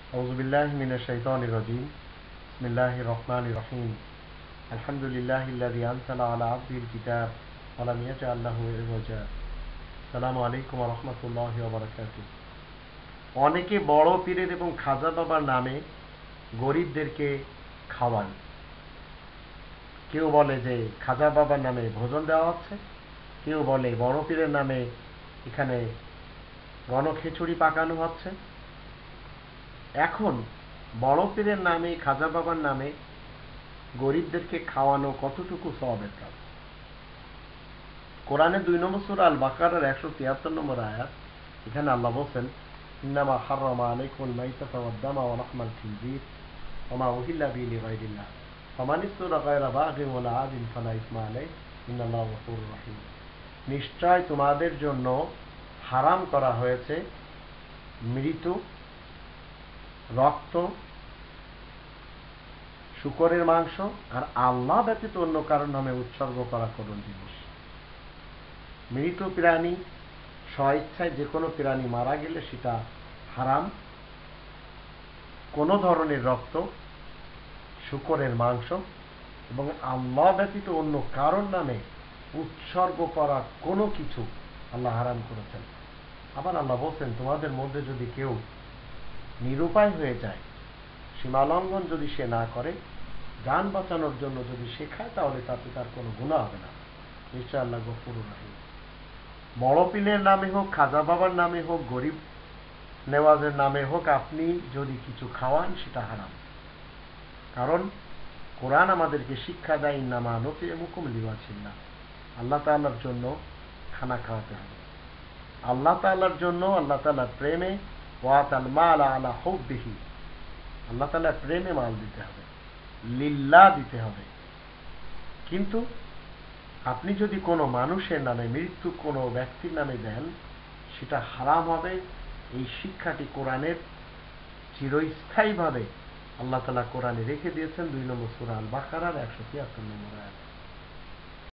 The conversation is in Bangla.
أعوذ بالله من الشيطان الرجيم بسم الله الرحمن الرحيم الحمد لله الذي أنزل على عبده الكتاب ولم يجعل له عوجا السلام عليكم ورحمة الله وبركاته অনেকে বড় পীরের এবং খাজা বাবার নামে গরিবদেরকে খাওয়ান। কেউ বলে যে খাজা বাবার নামে ভোজন দেওয়া হচ্ছে, কেউ বলে বড় পীরের নামে এখানে গণখিচুড়ি পাকানো হচ্ছে। এখন বড় পীরের নামে খাজা বাবার নামে গরিবদেরকে খাওয়ানো কতটুকু সওয়াবের কাজ? কোরআনে 2 নম্বর সূরা আল বাকারার 173 নম্বর আয়াত, এখানে আল্লাহ বলেন, ইন্নামা হাররামা আলাইকুমুল মাইতাতা ওয়াদ দামা ওয়া লাহমাল খিনজির ওয়া মা উহিল্লা বিহি লিগায়রিল্লাহ ফামান ইসতারা গায়রা বাগিন ওয়ালা আদিন ফালা ইসমা আলাইহি ইন্নাল্লাহা গফুরুর রহিম। নিশ্চয় তোমাদের জন্য হারাম করা হয়েছে মৃত, রক্ত, শূকরের মাংস আর আল্লাহ ব্যতীত অন্য কারোর নামে উৎসর্গ করা কোন জিনিস। মৃত প্রাণী, স্বইচ্ছায় যে কোনো প্রাণী মারা গেলে সেটা হারাম। কোনো ধরনের রক্ত, শূকরের মাংস এবং আল্লাহ ব্যতীত অন্য কারোর নামে উৎসর্গ করা কোনো কিছু আল্লাহ হারাম করেছেন। আবার আল্লাহ বলছেন, তোমাদের মধ্যে যদি কেউ নিরুপায় হয়ে যায়, সীমালঙ্ঘন যদি সে না করে, যান বাঁচানোর জন্য যদি শেখায়, তাহলে তাতে তার কোনো গুনাহ হবে না। নিশ্চয় আল্লাহ গফুরুর রহিম। বড় পীরের নামে হোক, খাজা বাবার নামে হোক, গরিব নেওয়াজের নামে হোক, আপনি যদি কিছু খাওয়ান সেটা হারাম। কারণ কোরআন আমাদেরকে শিক্ষা দেয়, ইন্নামা নুতিমুকুম লিওয়াজিল্লাহ, আল্লাহ তাআলার জন্য খানা খাওয়াতে হবে। আল্লাহ তাআলার জন্য, আল্লাহ তাআলার প্রেমে, ওয়াতাল মাল আলা হুব্বিহি, আল্লাহ তাআলার প্রেমে মাল দিতে হবে, লিল্লাহ দিতে হবে। কিন্তু আপনি যদি কোনো মানুষের নামে, মৃত্যু কোনো ব্যক্তির নামে দেন, সেটা হারাম হবে। এই শিক্ষাটি কোরআনের চিরস্থায়ীভাবে আল্লাহ তাআলা কোরআনে রেখে দিয়েছেন। 2 নম্বর সূরা আল বাকারার 173 নম্বর আয়াত।